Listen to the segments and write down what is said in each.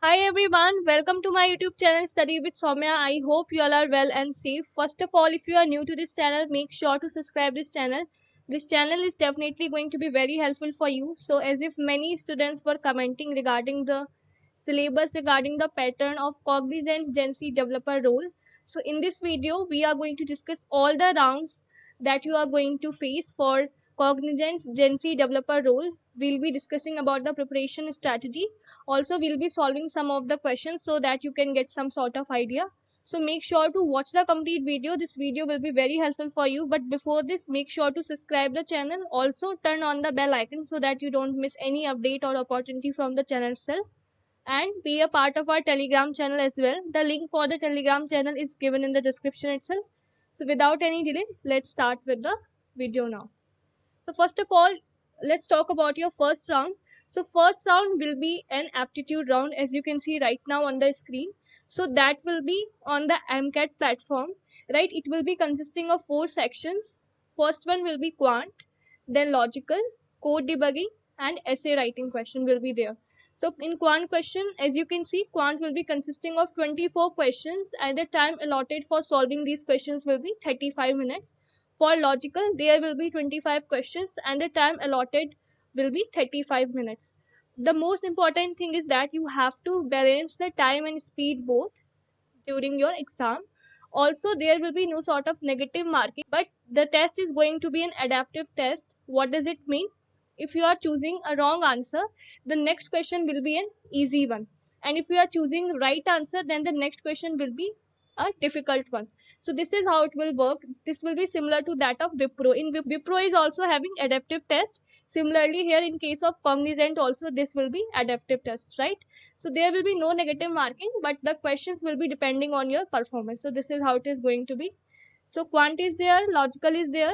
Hi everyone, welcome to my YouTube channel Study with Soumya. I hope you all are well and safe. First of all, if you are new to this channel, make sure to subscribe this channel. This channel is definitely going to be very helpful for you. So as if many students were commenting regarding the syllabus regarding the pattern of Cognizant Gen Z developer role. So in this video, we are going to discuss all the rounds that you are going to face for Cognizant Gen Z developer role. We'll be discussing about the preparation strategy. Also, we'll be solving some of the questions so that you can get some sort of idea. So make sure to watch the complete video. This video will be very helpful for you. But before this, make sure to subscribe the channel. Also turn on the bell icon so that you don't miss any update or opportunity from the channel itself. And be a part of our Telegram channel as well. The link for the Telegram channel is given in the description itself. So without any delay, let's start with the video now. So first of all, let's talk about your first round. So first round will be an aptitude round, as you can see right now on the screen. So that will be on the MCAT platform, right? It will be consisting of 4 sections. First one will be quant, then logical, code debugging, and essay writing question will be there. So in quant question, as you can see, quant will be consisting of 24 questions, and the time allotted for solving these questions will be 35 minutes. For logical, there will be 25 questions and the time allotted will be 35 minutes. The most important thing is that you have to balance the time and speed both during your exam. Also, there will be no sort of negative marking, but the test is going to be an adaptive test. What does it mean? If you are choosing a wrong answer, the next question will be an easy one. And if you are choosing right answer, then the next question will be a difficult one. So this is how it will work. This will be similar to that of Wipro. In Wipro is also having adaptive test. Similarly, here in case of Cognizant also this will be adaptive test, right? So there will be no negative marking, but the questions will be depending on your performance. So this is how it is going to be. So quant is there, logical is there.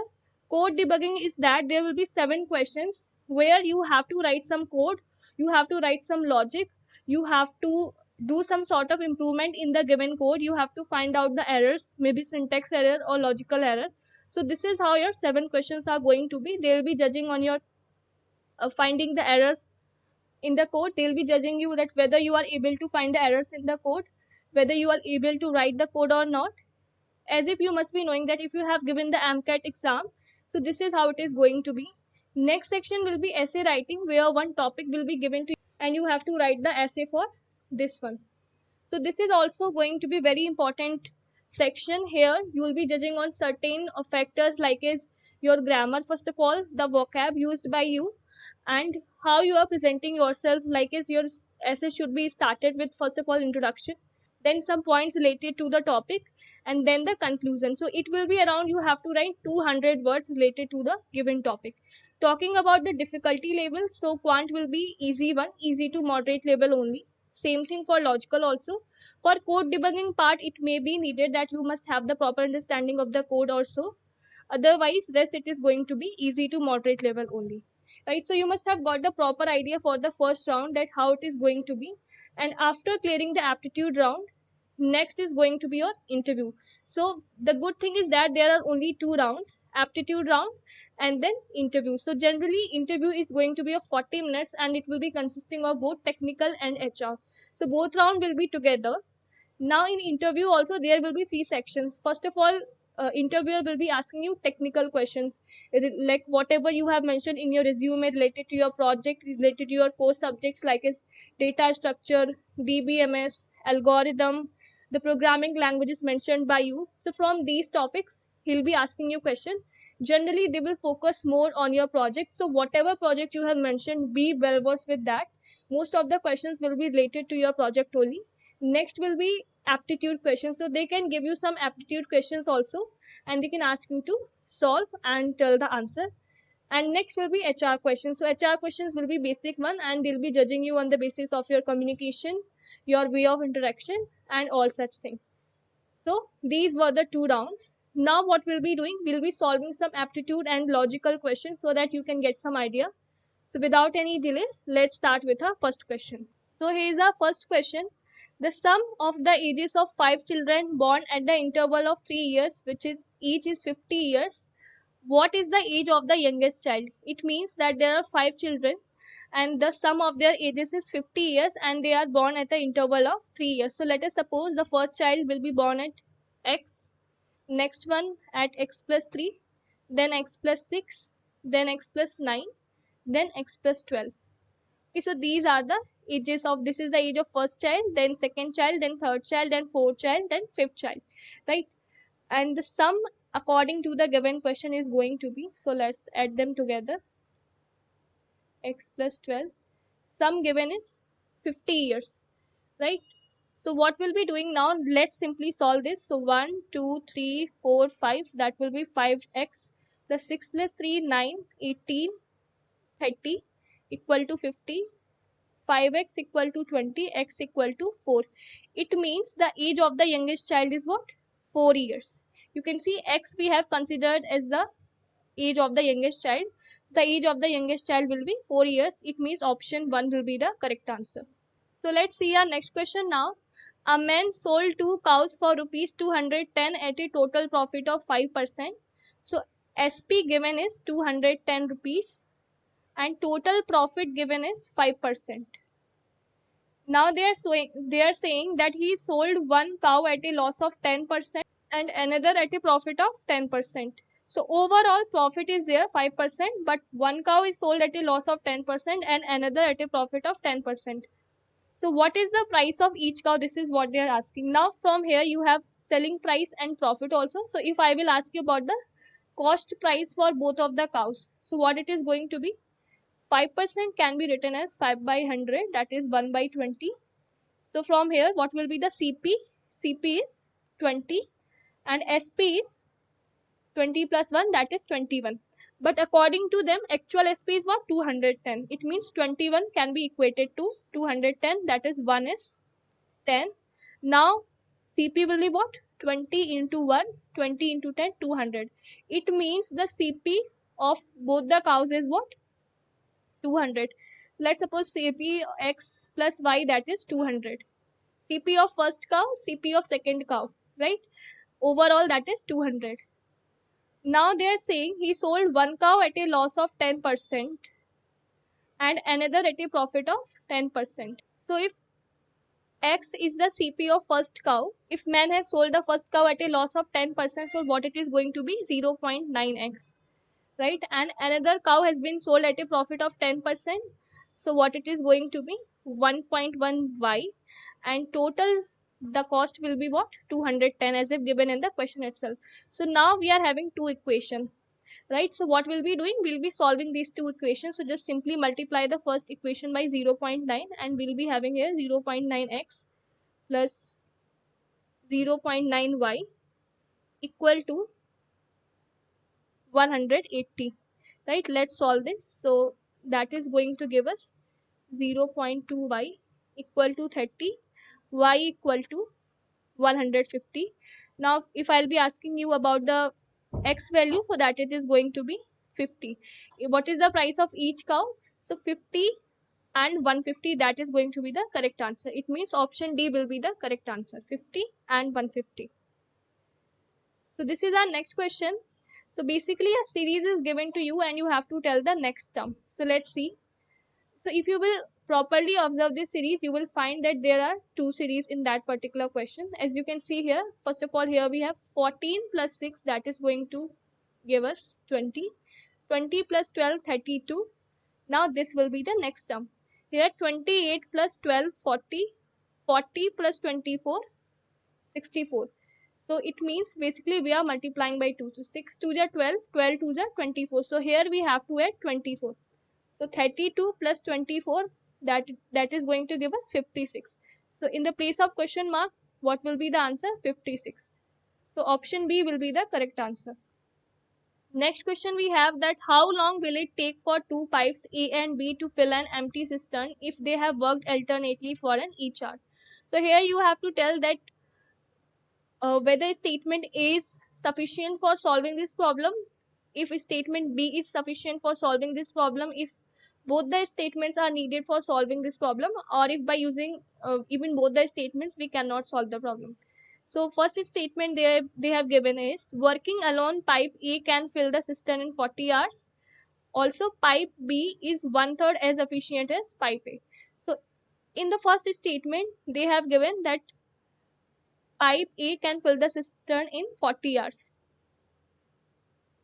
Code debugging is that there will be 7 questions where you have to write some code, you have to write some logic, you have to do some sort of improvement in the given code, you have to find out the errors, maybe syntax error or logical error. So this is how your 7 questions are going to be. They will be judging on your finding the errors in the code. They'll be judging you that whether you are able to find the errors in the code, whether you are able to write the code or not. As if you must be knowing that if you have given the MCAT exam, so this is how it is going to be. Next section will be essay writing, where one topic will be given to you and you have to write the essay for this one. So this is also going to be very important section. Here you will be judging on certain factors like is your grammar, first of all, the vocab used by you, and how you are presenting yourself, like is your essay should be started with first of all introduction, then some points related to the topic, and then the conclusion. So it will be around, you have to write 200 words related to the given topic. Talking about the difficulty level, so quant will be easy one, easy to moderate level only. Same thing for logical also. For code debugging part, it may be needed that you must have the proper understanding of the code also. Otherwise, rest it is going to be easy to moderate level only. Right? So you must have got the proper idea for the first round that how it is going to be. And after clearing the aptitude round, next is going to be your interview. So the good thing is that there are only 2 rounds, aptitude round and then interview. So generally interview is going to be of 40 minutes and it will be consisting of both technical and HR. So both round will be together. Now in interview also there will be 3 sections. First of all, interviewer will be asking you technical questions, like whatever you have mentioned in your resume related to your project, related to your core subjects like is data structure, DBMS, algorithm, the programming languages mentioned by you. So from these topics he'll be asking you question. Generally they will focus more on your project. So whatever project you have mentioned, be well versed with that. Most of the questions will be related to your project only. Next will be aptitude questions. So they can give you some aptitude questions also, and they can ask you to solve and tell the answer. And next will be HR questions. So HR questions will be basic one, and they'll be judging you on the basis of your communication, your way of interaction, and all such things. So these were the 2 rounds. Now what we'll be doing, we'll be solving some aptitude and logical questions so that you can get some idea. So without any delay, let's start with our first question. So here's our first question. The sum of the ages of 5 children born at the interval of 3 years, which is each is 50 years. What is the age of the youngest child? It means that there are 5 children and the sum of their ages is 50 years, and they are born at the interval of 3 years. So let us suppose the first child will be born at x, next one at x plus 3, then x plus 6, then x plus 9, then x plus 12. Okay, so these are the ages of, this is the age of first child, then second child, then third child, then fourth child, then fifth child, right? And the sum according to the given question is going to be, so let's add them together, x plus 12, sum given is 50 years, right? So what we'll be doing now, let's simply solve this. So 1 2 3 4 5, that will be 5x plus 6 plus 3 9 18 30 equal to 50, 5x equal to 20, x equal to 4. It means the age of the youngest child is what? 4 years. You can see x we have considered as the age of the youngest child. The age of the youngest child will be 4 years. It means option 1 will be the correct answer. So let's see our next question now. A man sold 2 cows for rupees 210 at a total profit of 5%. So SP given is 210 rupees and total profit given is 5%. Now they are saying that he sold one cow at a loss of 10% and another at a profit of 10%. So overall profit is there 5%, but one cow is sold at a loss of 10% and another at a profit of 10%. So what is the price of each cow? This is what they are asking. Now from here you have selling price and profit also. So if I will ask you about the cost price for both of the cows, so what it is going to be? 5% can be written as 5 by 100, that is 1 by 20. So from here, what will be the CP? CP is 20 and SP is 20 plus 1, that is 21. But according to them, actual SP is what? 210. It means 21 can be equated to 210, that is 1 is 10. Now CP will be what? 20 into 1, 20 into 10, 200. It means the CP of both the cows is what? 200. Let's suppose CP x plus y, that is 200. CP of first cow, CP of second cow, right? Overall that is 200. Now they are saying he sold one cow at a loss of 10% and another at a profit of 10%. So if X is the CP of first cow, if man has sold the first cow at a loss of 10%, so what it is going to be? 0.9x, right? And another cow has been sold at a profit of 10%, so what it is going to be? 1.1y, and total the cost will be what? 210, as if given in the question itself. So now we are having two equations, right? So what we'll be doing, we'll be solving these two equations. So just simply multiply the first equation by 0.9 and we'll be having here 0.9x plus 0.9y equal to 180, right? Let's solve this. So that is going to give us 0.2y equal to 30, y equal to 150. Now if I'll be asking you about the x value, so that it is going to be 50. What is the price of each cow? So 50 and 150, that is going to be the correct answer. It means option D will be the correct answer, 50 and 150. So this is our next question. So basically a series is given to you and you have to tell the next term. So let's see. So if you will properly observe this series, you will find that there are two series in that particular question. As you can see here, first of all, here we have 14 plus 6, that is going to give us 20. 20 plus 12, 32. Now this will be the next term. Here 28 plus 12, 40. 40 plus 24, 64. So it means basically we are multiplying by 2. So 6 2 are 12, 12 2 are 24. So here we have to add 24. So 32 plus 24, that is going to give us 56. So in the place of question mark, what will be the answer? 56. So option B will be the correct answer. Next question we have that how long will it take for two pipes A and B to fill an empty cistern if they have worked alternately for an each hour? So here you have to tell that whether statement A is sufficient for solving this problem, if statement B is sufficient for solving this problem, if both the statements are needed for solving this problem, or if by using even both the statements we cannot solve the problem. So first statement they have given is working alone pipe A can fill the cistern in 40 hours. Also, pipe B is one third as efficient as pipe A. So in the first statement, they have given that pipe A can fill the cistern in 40 hours.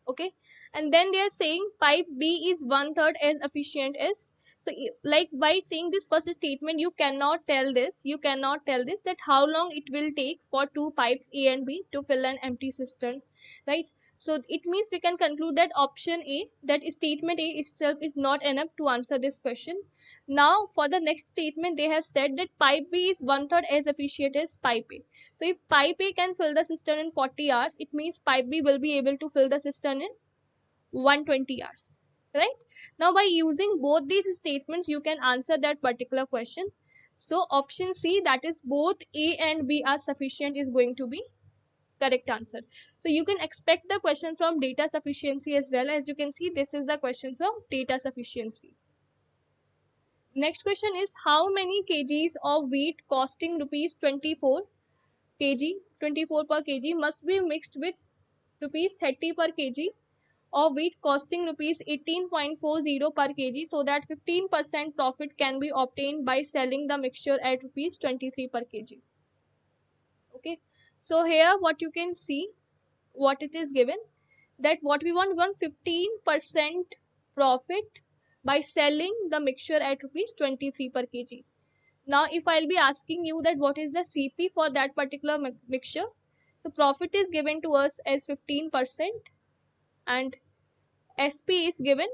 Okay, and then they are saying pipe B is one third as efficient as. So like by saying this first statement, you cannot tell this that how long it will take for two pipes A and B to fill an empty cistern, right? So it means we can conclude that option A, that statement A itself is not enough to answer this question. Now for the next statement, they have said that pipe B is one third as efficient as pipe A. So if pipe A can fill the cistern in 40 hours, it means pipe B will be able to fill the cistern in 120 hours, right? Now by using both these statements, you can answer that particular question. So option C, that is both A and B are sufficient, is going to be correct answer. So you can expect the question from data sufficiency as well. As you can see, this is the question from data sufficiency. Next question is, how many kgs of wheat costing rupees 24 kg 24 per kg must be mixed with rupees 30 per kg of wheat costing rupees 18.40 per kg, so that 15% profit can be obtained by selling the mixture at rupees 23 per kg. Okay, so here what you can see, what it is given, that what we want 15% profit by selling the mixture at rupees 23 per kg. Now if I'll be asking you that what is the CP for that particular mixture, so profit is given to us as 15% and SP is given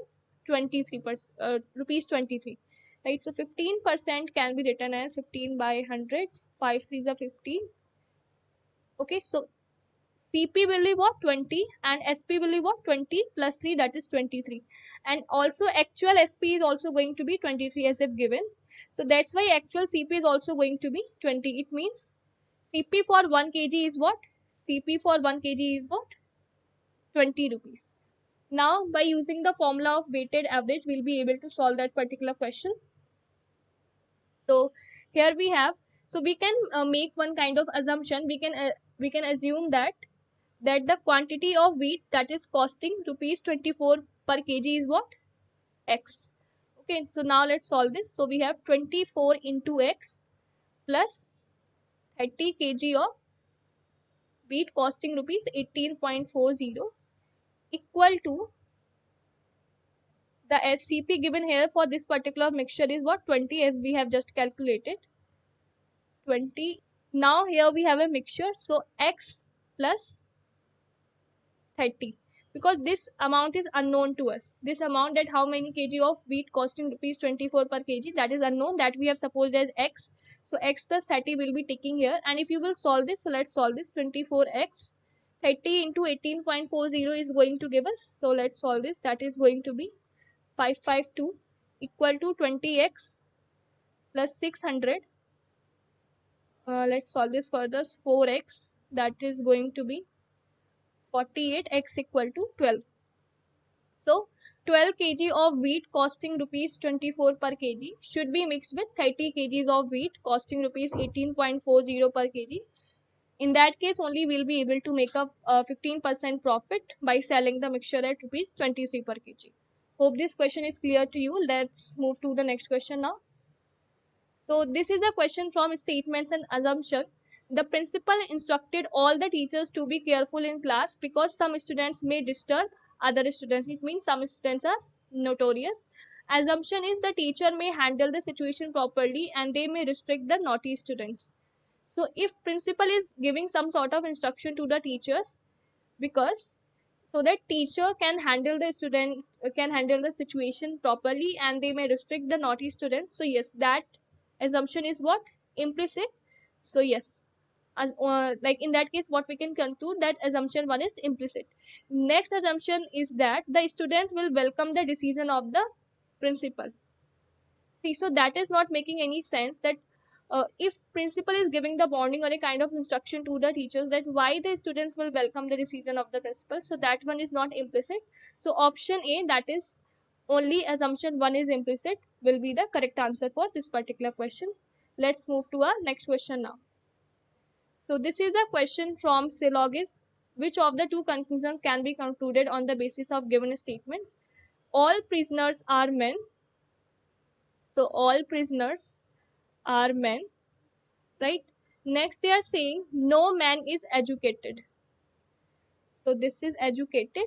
23%, rupees 23, right? So 15% can be written as 15 by hundreds, 5 3s are 15. Okay, so CP will be what, 20, and SP will be what, 20 plus 3, that is 23. And also actual SP is also going to be 23 as if given. So that's why actual CP is also going to be 20. It means CP for 1 kg is what? CP for 1 kg is what? 20 rupees. Now by using the formula of weighted average, we'll be able to solve that particular question. So here we have, so we can make one kind of assumption. We can assume that the quantity of wheat that is costing rupees 24 per kg is what? X. Okay, so now let's solve this. So we have 24 into X plus 30 kg of wheat costing rupees 18.40 equal to the SCP given here for this particular mixture is what? 20, as we have just calculated. 20. Now here we have a mixture, so X plus 30, because this amount is unknown to us. This amount, that how many kg of wheat costing rupees 24 per kg, that is unknown, that we have supposed as X. So X plus 30 will be taking here, and if you will solve this, so let's solve this. 24X 30 into 18.40 is going to give us, so let's solve this. That is going to be 552 equal to 20X plus 600. Let's solve this further. 4X, that is going to be 48, X equal to 12. So 12 kg of wheat costing rupees 24 per kg should be mixed with 30 kgs of wheat costing rupees 18.40 per kg. In that case only we'll be able to make up 15% profit by selling the mixture at rupees 23 per kg. Hope this question is clear to you. Let's move to the next question now. So this is a question from statements and assumption. The principal instructed all the teachers to be careful in class because some students may disturb other students. It means some students are notorious. Assumption is the teacher may handle the situation properly and they may restrict the naughty students. So if principal is giving some sort of instruction to the teachers, because so that teacher can handle the student, can handle the situation properly and they may restrict the naughty students. So yes, that assumption is what? Implicit. So yes, as like in that case what we can conclude, that assumption 1 is implicit. Next assumption is that the students will welcome the decision of the principal. See, so that is not making any sense, that if principal is giving the warning or a kind of instruction to the teachers, that why the students will welcome the decision of the principal. So that one is not implicit. So option A, that is only assumption 1 is implicit, will be the correct answer for this particular question. Let's move to our next question now. So this is a question from Syllogism. Which of the two conclusions can be concluded on the basis of given statements? all prisoners are men. So all prisoners are men, right? Next they are saying no man is educated. So this is educated.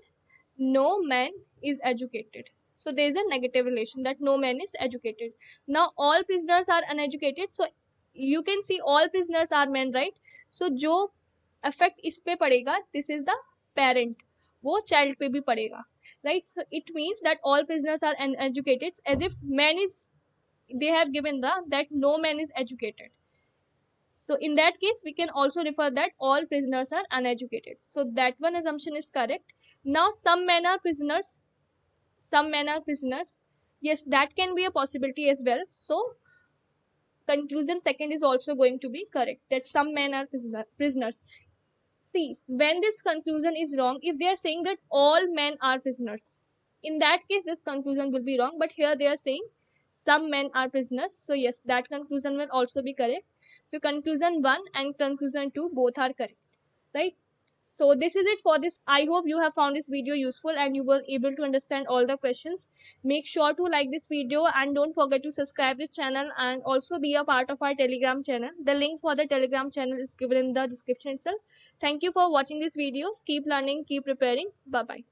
No man is educated. So there is a negative relation that no man is educated. Now all prisoners are uneducated. So you can see all prisoners are men, right? So जो effect इस पे पड़ेगा, this is the parent, वो child पे भी पड़ेगा, right? So it means that all prisoners are uneducated, as if man is, they have given the that no man is educated. So in that case, we can also refer that all prisoners are uneducated. So that one assumption is correct. Now some men are prisoners. Some men are prisoners. Yes, that can be a possibility as well. So conclusion second is also going to be correct, that some men are prisoners. See, when this conclusion is wrong, if they are saying that all men are prisoners, in that case this conclusion will be wrong. But here they are saying some men are prisoners. So yes, that conclusion will also be correct. So conclusion 1 and conclusion 2 both are correct, right? So this is it for this. I hope you have found this video useful and you were able to understand all the questions. Make sure to like this video and don't forget to subscribe this channel and also be a part of our Telegram channel. The link for the Telegram channel is given in the description itself. Thank you for watching these videos. Keep learning, keep preparing. Bye bye.